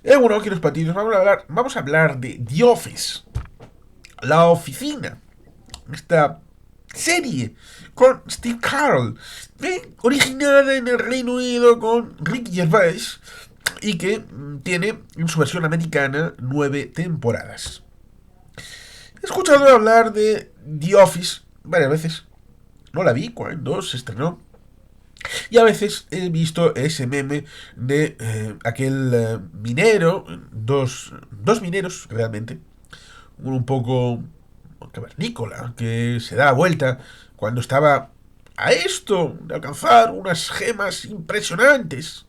Bueno, aquí los patitos vamos a hablar de The Office, la oficina, esta serie con Steve Carell, originada en el Reino Unido con Ricky Gervais y que tiene en su versión americana 9 temporadas. He escuchado hablar de The Office varias veces. No la vi cuando se estrenó. Y a veces he visto ese meme de aquel minero, dos mineros realmente, uno un poco cavernícola, que se da vuelta cuando estaba a esto de alcanzar unas gemas impresionantes.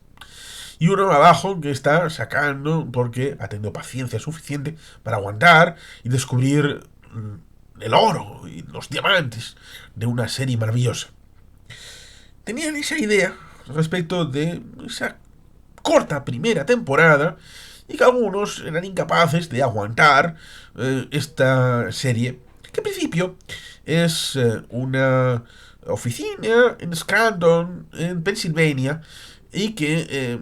Y uno abajo que está sacando porque ha tenido paciencia suficiente para aguantar y descubrir el oro y los diamantes de una serie maravillosa. Tenían esa idea respecto de esa corta primera temporada y que algunos eran incapaces de aguantar esta serie, que en principio es una oficina en Scranton, en Pensilvania, y que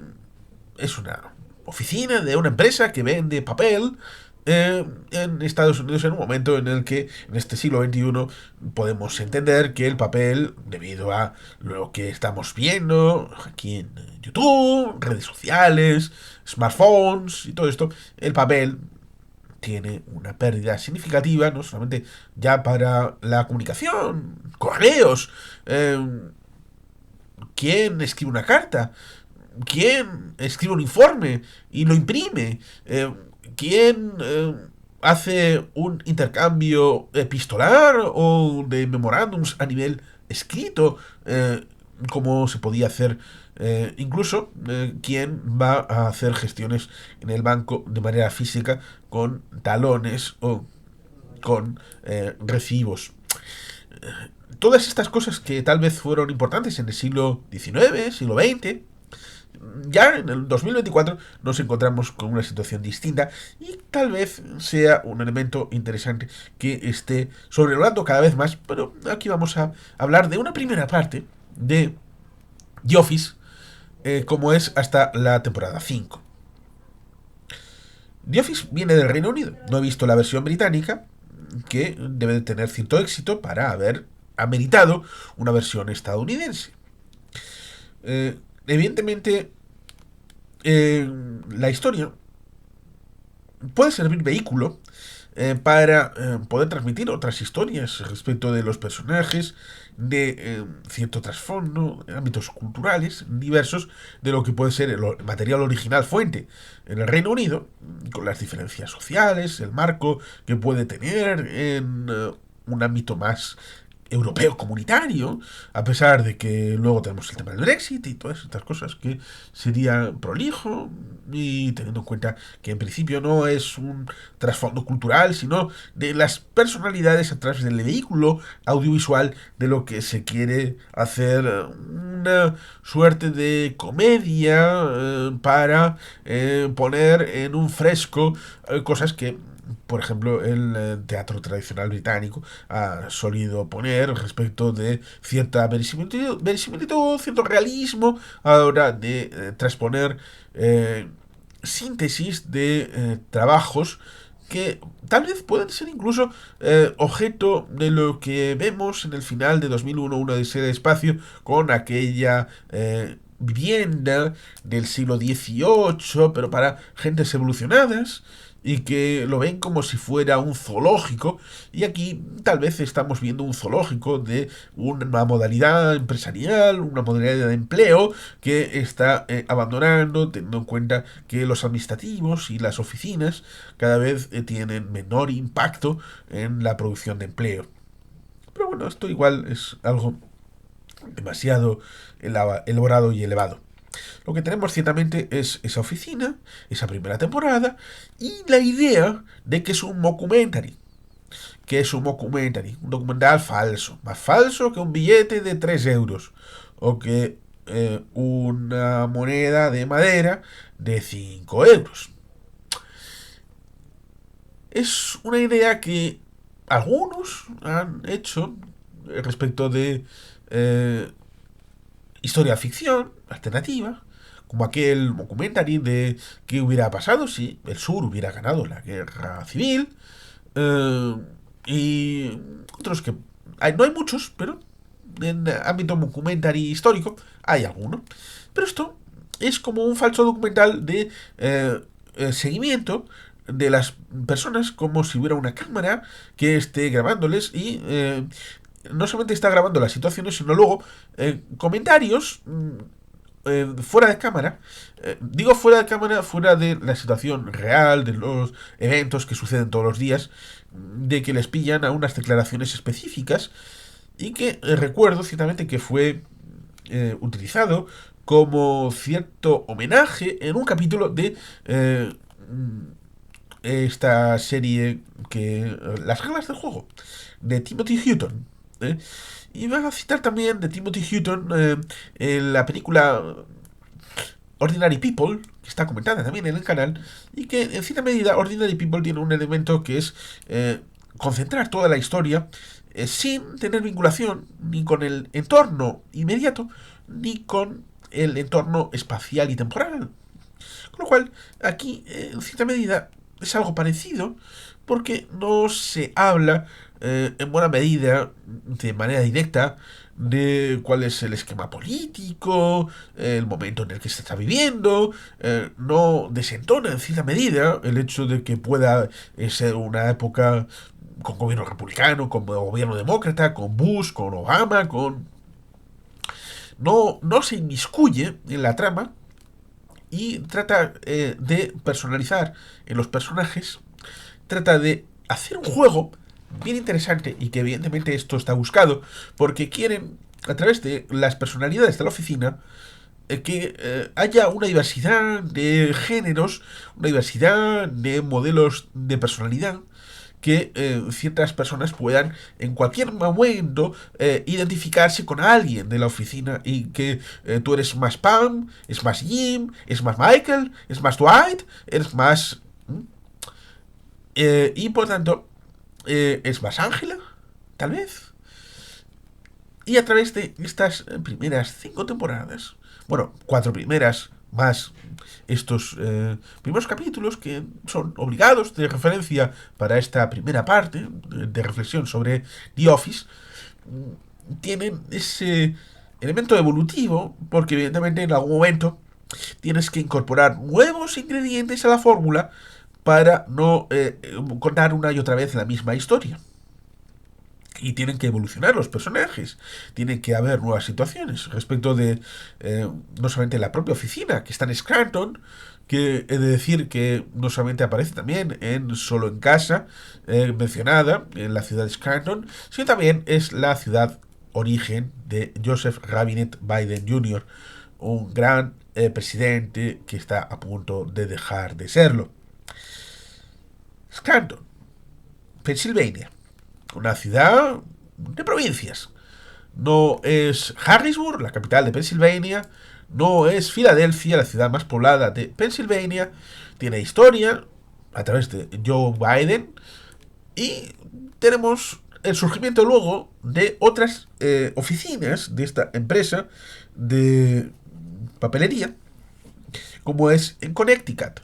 es una oficina de una empresa que vende papel en Estados Unidos en un momento en el que en este siglo XXI podemos entender que el papel, debido a lo que estamos viendo aquí en YouTube, redes sociales, smartphones y todo esto, el papel tiene una pérdida significativa, no solamente ya para la comunicación, correos, eh, quién escribe una carta, quién escribe un informe y lo imprime, quién hace un intercambio epistolar o de memorándums a nivel escrito, como se podía hacer incluso quién va a hacer gestiones en el banco de manera física con talones o con recibos. Todas estas cosas que tal vez fueron importantes en el siglo XIX, siglo XX, ya en el 2024 nos encontramos con una situación distinta y tal vez sea un elemento interesante que esté sobrevolando cada vez más, pero aquí vamos a hablar de una primera parte de The Office, como es hasta la temporada 5. The Office viene del Reino Unido, no he visto la versión británica, que debe de tener cierto éxito para haber ameritado una versión estadounidense. Evidentemente, la historia puede servir vehículo para poder transmitir otras historias respecto de los personajes, de cierto trasfondo, ámbitos culturales diversos de lo que puede ser el material original fuente en el Reino Unido, con las diferencias sociales, el marco que puede tener en un ámbito más europeo comunitario, a pesar de que luego tenemos el tema del Brexit y todas estas cosas que sería prolijo, y teniendo en cuenta que en principio no es un trasfondo cultural, sino de las personalidades a través del vehículo audiovisual de lo que se quiere hacer una suerte de comedia para poner en un fresco cosas que por ejemplo, el teatro tradicional británico ha solido poner respecto de cierta verisimilitud, cierto realismo a la hora de transponer síntesis de trabajos que tal vez pueden ser incluso objeto de lo que vemos en el final de 2001, una odisea del espacio, con aquella vivienda del siglo XVIII, pero para gentes evolucionadas, y que lo ven como si fuera un zoológico, y aquí tal vez estamos viendo un zoológico de una modalidad empresarial, una modalidad de empleo que está abandonando, teniendo en cuenta que los administrativos y las oficinas cada vez tienen menor impacto en la producción de empleo. Pero bueno, esto igual es algo demasiado elaborado y elevado. Lo que tenemos ciertamente es esa oficina, esa primera temporada, y la idea de que es un mockumentary. Que es un mockumentary, un documental falso. Más falso que un billete de 3 euros. O que una moneda de madera de 5 euros. Es una idea que algunos han hecho respecto de historia ficción, alternativa, como aquel documentary de qué hubiera pasado si el sur hubiera ganado la guerra civil, eh, y otros que no hay muchos, pero en ámbito documentary histórico hay alguno. Pero esto es como un falso documental de seguimiento de las personas, como si hubiera una cámara que esté grabándoles y no solamente está grabando las situaciones, sino luego comentarios fuera de cámara. Digo fuera de cámara, fuera de la situación real, de los eventos que suceden todos los días, de que les pillan a unas declaraciones específicas y que recuerdo ciertamente que fue utilizado como cierto homenaje en un capítulo de esta serie que Las reglas del juego de Timothy Hutton. ¿eh? Y van a citar también de Timothy Hutton en la película Ordinary People, que está comentada también en el canal, y que en cierta medida Ordinary People tiene un elemento que es concentrar toda la historia sin tener vinculación ni con el entorno inmediato, ni con el entorno espacial y temporal. Con lo cual, aquí, en cierta medida, es algo parecido, porque no se habla en buena medida, de manera directa, de cuál es el esquema político, el momento en el que se está viviendo. No desentona en cierta medida el hecho de que pueda ser una época con gobierno republicano, con gobierno demócrata, con Bush, con Obama, con... No se inmiscuye en la trama y trata de personalizar en los personajes, trata de hacer un juego bien interesante y que evidentemente esto está buscado porque quieren, a través de las personalidades de la oficina, que haya una diversidad de géneros, una diversidad de modelos de personalidad, que ciertas personas puedan en cualquier momento identificarse con alguien de la oficina y que tú eres más Pam, es más Jim, es más Michael, es más Dwight, eres más... y por tanto, es más Ángela, tal vez. Y a través de estas primeras 5 temporadas, bueno, 4 primeras más estos primeros capítulos que son obligados de referencia para esta primera parte de reflexión sobre The Office, tienen ese elemento evolutivo porque evidentemente en algún momento tienes que incorporar nuevos ingredientes a la fórmula para no contar una y otra vez la misma historia. Y tienen que evolucionar los personajes, tienen que haber nuevas situaciones respecto de no solamente la propia oficina que está en Scranton, que he de decir que no solamente aparece también en Solo en Casa, mencionada en la ciudad de Scranton, sino también es la ciudad origen de Joseph Robinette Biden Jr., un gran presidente que está a punto de dejar de serlo. Scranton, Pensilvania, una ciudad de provincias. No es Harrisburg, la capital de Pensilvania. No es Filadelfia, la ciudad más poblada de Pensilvania. Tiene historia a través de Joe Biden. Y tenemos el surgimiento luego de otras oficinas de esta empresa de papelería, como es en Connecticut.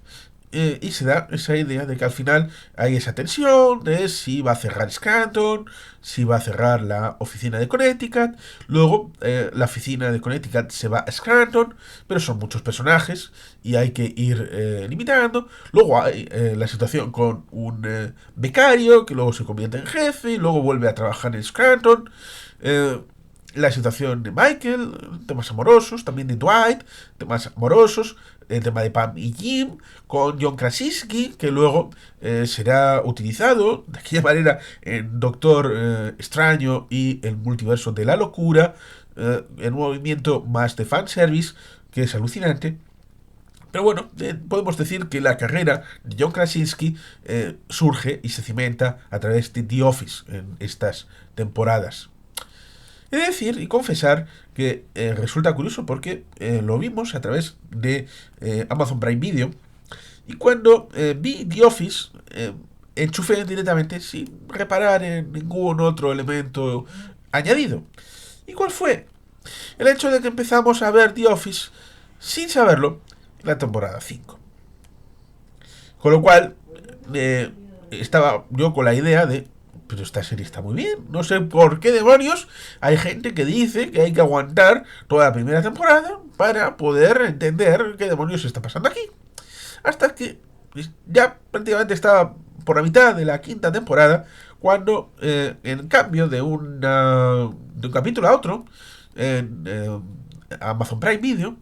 Y se da esa idea de que al final hay esa tensión de si va a cerrar Scranton, si va a cerrar la oficina de Connecticut. Luego la oficina de Connecticut se va a Scranton, pero son muchos personajes y hay que ir limitando. Luego hay la situación con un becario que luego se convierte en jefe y luego vuelve a trabajar en Scranton. La situación de Michael, temas amorosos, también de Dwight, temas amorosos, el tema de Pam y Jim, con John Krasinski, que luego será utilizado de aquella manera en Doctor Extraño y el multiverso de la locura, en un movimiento más de fanservice, que es alucinante. Pero bueno, podemos decir que la carrera de John Krasinski surge y se cimenta a través de The Office en estas temporadas. He de decir y confesar que resulta curioso porque lo vimos a través de Amazon Prime Video y cuando vi The Office enchufé directamente sin reparar en ningún otro elemento añadido. ¿Y cuál fue? El hecho de que empezamos a ver The Office sin saberlo, en la temporada 5. Con lo cual, estaba yo con la idea de, pero esta serie está muy bien, no sé por qué demonios hay gente que dice que hay que aguantar toda la primera temporada para poder entender qué demonios está pasando aquí. Hasta que ya prácticamente estaba por la mitad de la quinta temporada, cuando en cambio de un capítulo a otro, en Amazon Prime Video,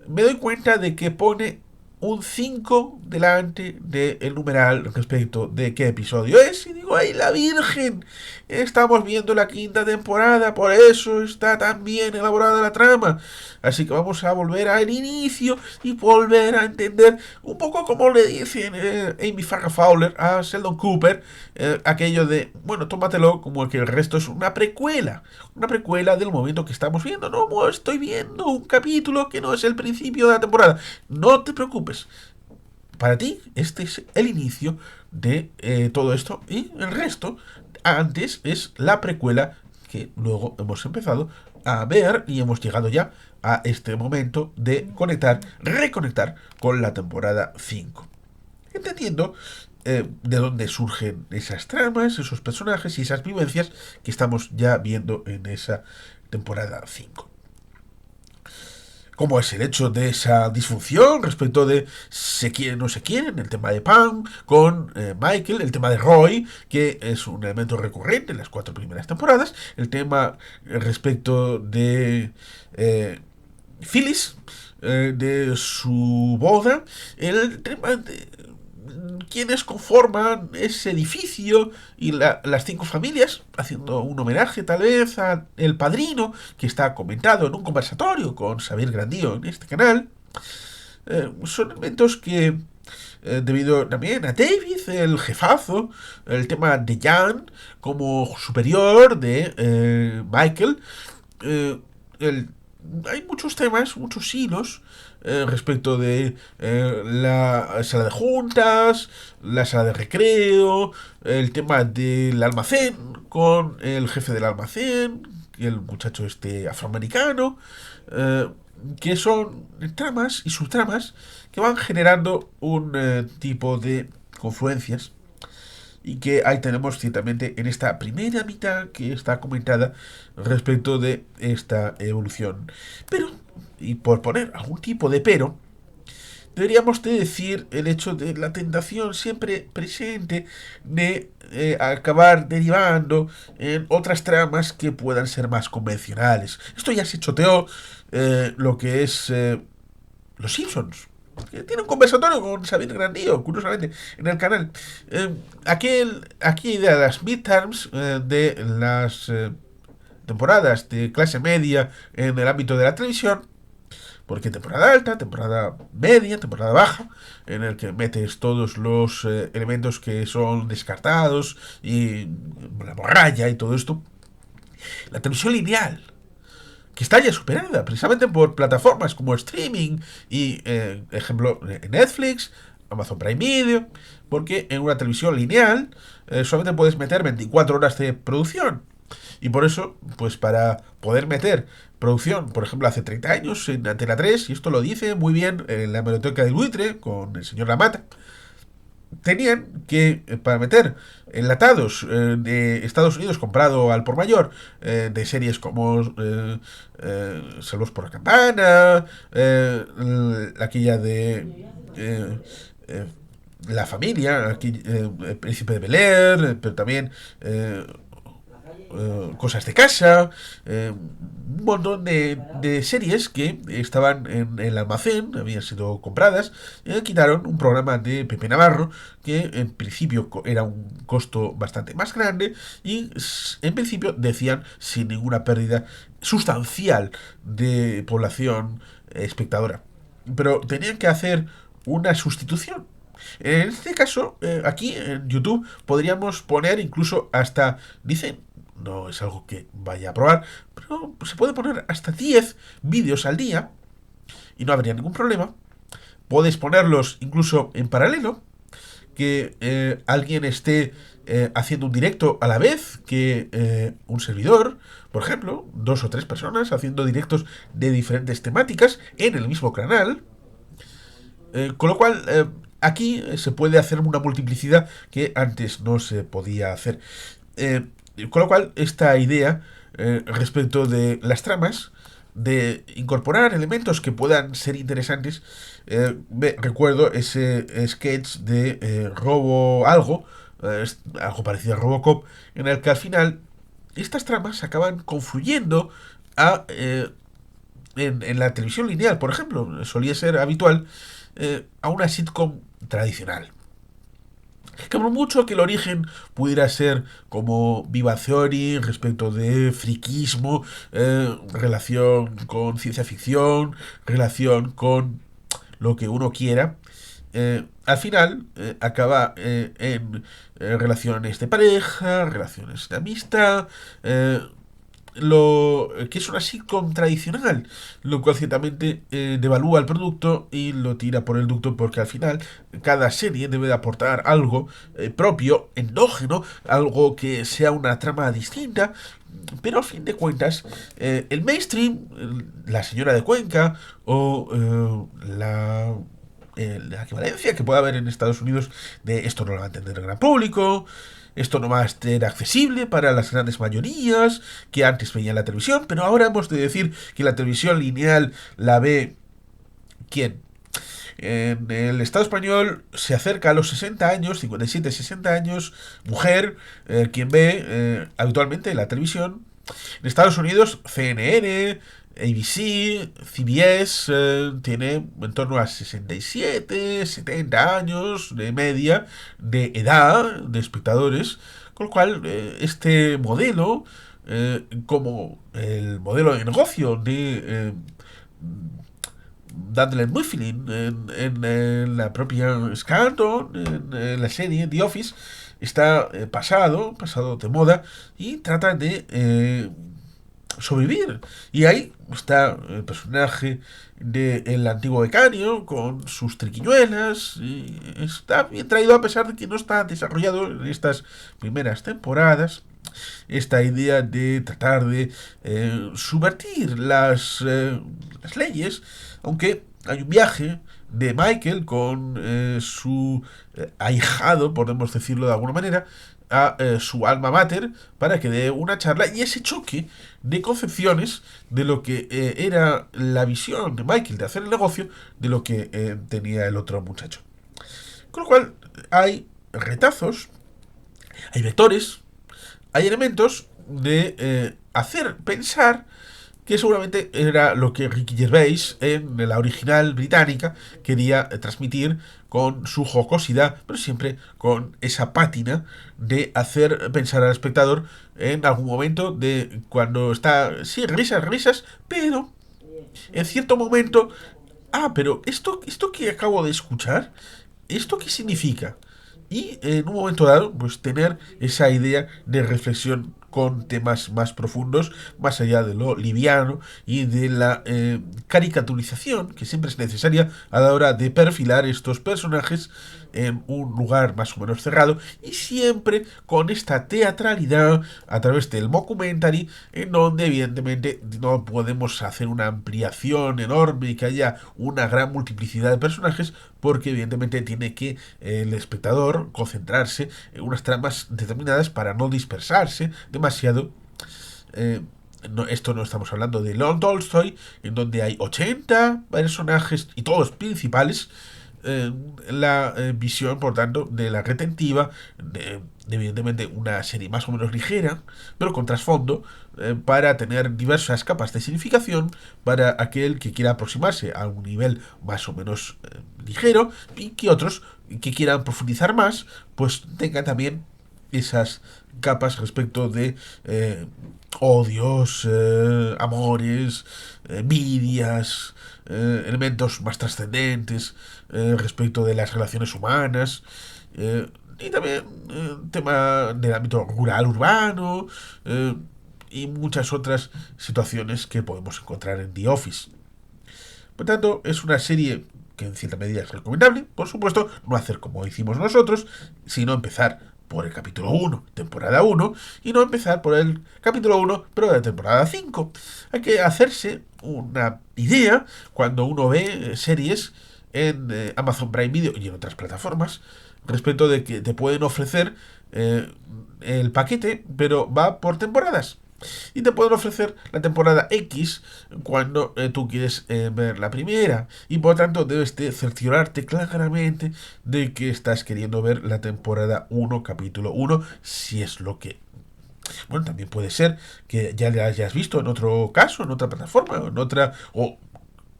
me doy cuenta de que pone un 5 delante del numeral respecto de qué episodio es. Y digo, ¡ay, la Virgen! Estamos viendo la quinta temporada, por eso está tan bien elaborada la trama. Así que vamos a volver al inicio y volver a entender un poco como le dicen Amy Farrah Fowler a Sheldon Cooper, aquello de, bueno, tómatelo como que el resto es una precuela del momento que estamos viendo. No, estoy viendo un capítulo que no es el principio de la temporada. No te preocupes. Para ti, este es el inicio de todo esto y el resto antes es la precuela que luego hemos empezado a ver y hemos llegado ya a este momento de reconectar con la temporada 5. Entendiendo de dónde surgen esas tramas, esos personajes y esas vivencias que estamos ya viendo en esa temporada 5. Como es el hecho de esa disfunción respecto de se quieren o no se quieren, el tema de Pam con Michael, el tema de Roy, que es un elemento recurrente en las 4 primeras temporadas, el tema respecto de Phyllis, de su boda, el tema de quienes conforman ese edificio y las 5 familias, haciendo un homenaje tal vez a El Padrino, que está comentado en un conversatorio con Xavier Grandío en este canal. Son elementos que, debido también a David, el jefazo, el tema de Jan como superior de Michael, el hay muchos temas, muchos hilos respecto de la sala de juntas, la sala de recreo, el tema del almacén con el jefe del almacén, el muchacho este afroamericano, que son tramas y subtramas que van generando un tipo de confluencias y que ahí tenemos ciertamente en esta primera mitad que está comentada respecto de esta evolución. Pero, y por poner algún tipo de pero, deberíamos de decir el hecho de la tentación siempre presente de acabar derivando en otras tramas que puedan ser más convencionales. Esto ya se choteó lo que es Los Simpsons, que tiene un conversatorio con Xavier Grandío, curiosamente, en el canal. Aquí de las midterms de las temporadas de clase media en el ámbito de la televisión, porque temporada alta, temporada media, temporada baja, en el que metes todos los elementos que son descartados y la morralla y todo esto. La televisión lineal, que está ya superada precisamente por plataformas como streaming y, ejemplo, Netflix, Amazon Prime Video, porque en una televisión lineal solamente puedes meter 24 horas de producción. Y por eso, pues para poder meter producción, por ejemplo, hace 30 años en Antena 3, y esto lo dice muy bien en la Hemeroteca del Buitre, con el señor Lamata, tenían que, para meter enlatados de Estados Unidos comprado al por mayor, de series como Saludos por la Campana, aquella de La Familia, aquí, El Príncipe de Bel-Air, pero también cosas de casa, un montón de series que estaban en el almacén, habían sido compradas, y quitaron un programa de Pepe Navarro que en principio era un costo bastante más grande y en principio decían sin ninguna pérdida sustancial de población espectadora. Pero tenían que hacer una sustitución. En este caso, aquí en YouTube podríamos poner incluso hasta, dicen, no es algo que vaya a probar, pero se puede poner hasta 10 vídeos al día y no habría ningún problema. Podéis ponerlos incluso en paralelo, que alguien esté haciendo un directo a la vez que un servidor, por ejemplo, 2 o 3 personas haciendo directos de diferentes temáticas en el mismo canal. Con lo cual, aquí se puede hacer una multiplicidad que antes no se podía hacer. Eh, con lo cual, esta idea respecto de las tramas, de incorporar elementos que puedan ser interesantes, recuerdo ese sketch de Robo Algo, algo parecido a Robocop, en el que al final estas tramas acaban confluyendo a en la televisión lineal, por ejemplo, solía ser habitual a una sitcom tradicional. Que por mucho que el origen pudiera ser como Viva Theory respecto de friquismo, relación con ciencia ficción, relación con lo que uno quiera, al final acaba en relaciones de pareja, relaciones de amistad, lo que es una sitcom tradicional, lo cual ciertamente devalúa el producto y lo tira por el ducto porque al final cada serie debe de aportar algo propio, endógeno, algo que sea una trama distinta, pero a fin de cuentas el mainstream, la señora de Cuenca o la equivalencia que pueda haber en Estados Unidos de esto no lo va a entender el gran público, esto no va a ser accesible para las grandes mayorías que antes veían la televisión, pero ahora hemos de decir que la televisión lineal la ve ¿quién? En el Estado español se acerca a los 60 años, 57, 60 años, mujer, quien ve habitualmente la televisión. En Estados Unidos, CNN, ABC, CBS, tiene en torno a 67, 70 años de media de edad de espectadores, con lo cual este modelo, como el modelo de negocio de Dunder Mifflin en la propia Scandal, en la serie The Office, está pasado de moda y trata de sobrevivir. Y ahí está el personaje del antiguo becario con sus triquiñuelas. Y está bien traído a pesar de que no está desarrollado en estas primeras temporadas. Esta idea de tratar de subvertir las leyes, aunque hay un viaje de Michael con su ahijado, podemos decirlo de alguna manera, a su alma mater para que dé una charla y ese choque de concepciones de lo que era la visión de Michael de hacer el negocio de lo que tenía el otro muchacho. Con lo cual hay retazos, hay vectores, hay elementos de hacer pensar que seguramente era lo que Ricky Gervais en la original británica quería transmitir con su jocosidad, pero siempre con esa pátina de hacer pensar al espectador en algún momento de cuando está, sí, risas, risas, pero en cierto momento, pero esto que acabo de escuchar, ¿esto qué significa? Y en un momento dado, pues tener esa idea de reflexión con temas más profundos, más allá de lo liviano y de la caricaturización que siempre es necesaria a la hora de perfilar estos personajes en un lugar más o menos cerrado y siempre con esta teatralidad a través del mockumentary en donde evidentemente no podemos hacer una ampliación enorme y que haya una gran multiplicidad de personajes porque evidentemente tiene que el espectador concentrarse en unas tramas determinadas para no dispersarse demasiado. Esto no estamos hablando de Leon Tolstoy, en donde hay 80 personajes y todos principales. La visión, por tanto, de la retentiva, evidentemente una serie más o menos ligera, pero con trasfondo, para tener diversas capas de significación para aquel que quiera aproximarse a un nivel más o menos ligero y que otros que quieran profundizar más, pues tengan también esas capas respecto de odios, amores, envidias, elementos más trascendentes respecto de las relaciones humanas y también tema del ámbito rural, urbano y muchas otras situaciones que podemos encontrar en The Office. Por tanto, es una serie que en cierta medida es recomendable, por supuesto, no hacer como hicimos nosotros, sino empezar por el capítulo 1, temporada 1, y no empezar por el capítulo 1, pero de la temporada 5. Hay que hacerse una idea cuando uno ve series en Amazon Prime Video y en otras plataformas respecto de que te pueden ofrecer el paquete, pero va por temporadas. Y te pueden ofrecer la temporada X cuando tú quieres ver la primera. Y por lo tanto debes de cerciorarte claramente de que estás queriendo ver la temporada 1, capítulo 1, si es lo que... Bueno, también puede ser que ya la hayas visto en otro caso, en otra plataforma, en otra... o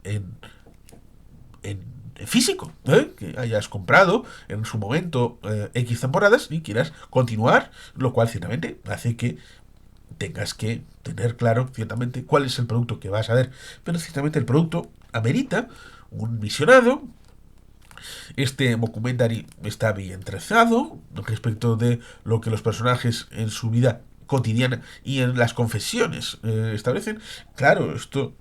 en, en físico, que hayas comprado en su momento X temporadas y quieras continuar, lo cual ciertamente hace que tengas que tener claro ciertamente cuál es el producto que vas a ver, pero ciertamente el producto amerita un visionado. Este documentary está bien trazado respecto de lo que los personajes en su vida cotidiana y en las confesiones establecen. Claro, esto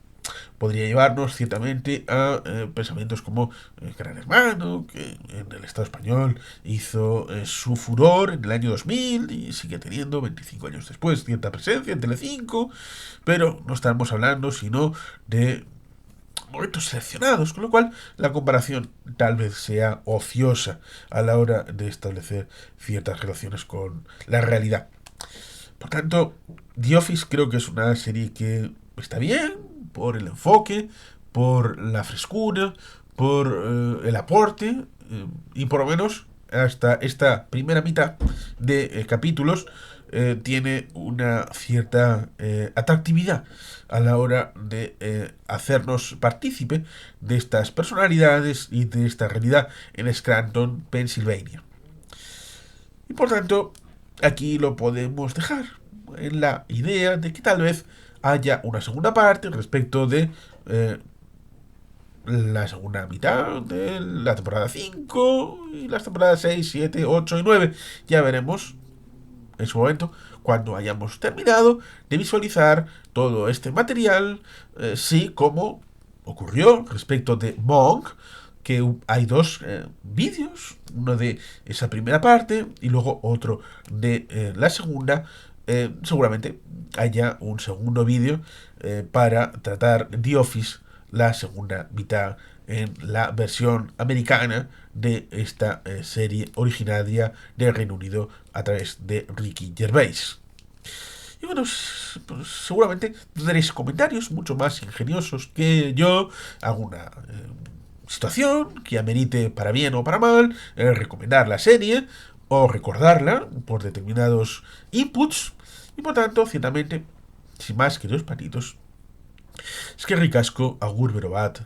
podría llevarnos ciertamente a pensamientos como Gran Hermano, que en el Estado español hizo su furor en el año 2000 y sigue teniendo 25 años después cierta presencia en Telecinco, pero no estamos hablando sino de momentos seleccionados, con lo cual la comparación tal vez sea ociosa a la hora de establecer ciertas relaciones con la realidad. Por tanto, The Office creo que es una serie que está bien por el enfoque, por la frescura, por el aporte y por lo menos hasta esta primera mitad de capítulos tiene una cierta atractividad a la hora de hacernos partícipe de estas personalidades y de esta realidad en Scranton, Pensilvania. Y por tanto, aquí lo podemos dejar en la idea de que tal vez haya una segunda parte respecto de la segunda mitad de la temporada 5 y las temporadas 6, 7, 8 y 9. Ya veremos en su momento cuando hayamos terminado de visualizar todo este material, sí, como ocurrió respecto de Monk, que hay dos vídeos, uno de esa primera parte y luego otro de la segunda. Seguramente haya un segundo vídeo para tratar The Office, la segunda mitad, en la versión americana de esta serie originaria del Reino Unido a través de Ricky Gervais. Y bueno, pues seguramente tendréis comentarios mucho más ingeniosos que yo, alguna situación que amerite para bien o para mal, recomendar la serie o recordarla por determinados inputs. Y por tanto, ciertamente, sin más, queridos patitos, es que ricasco, agur, berobat,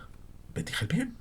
beti helpien.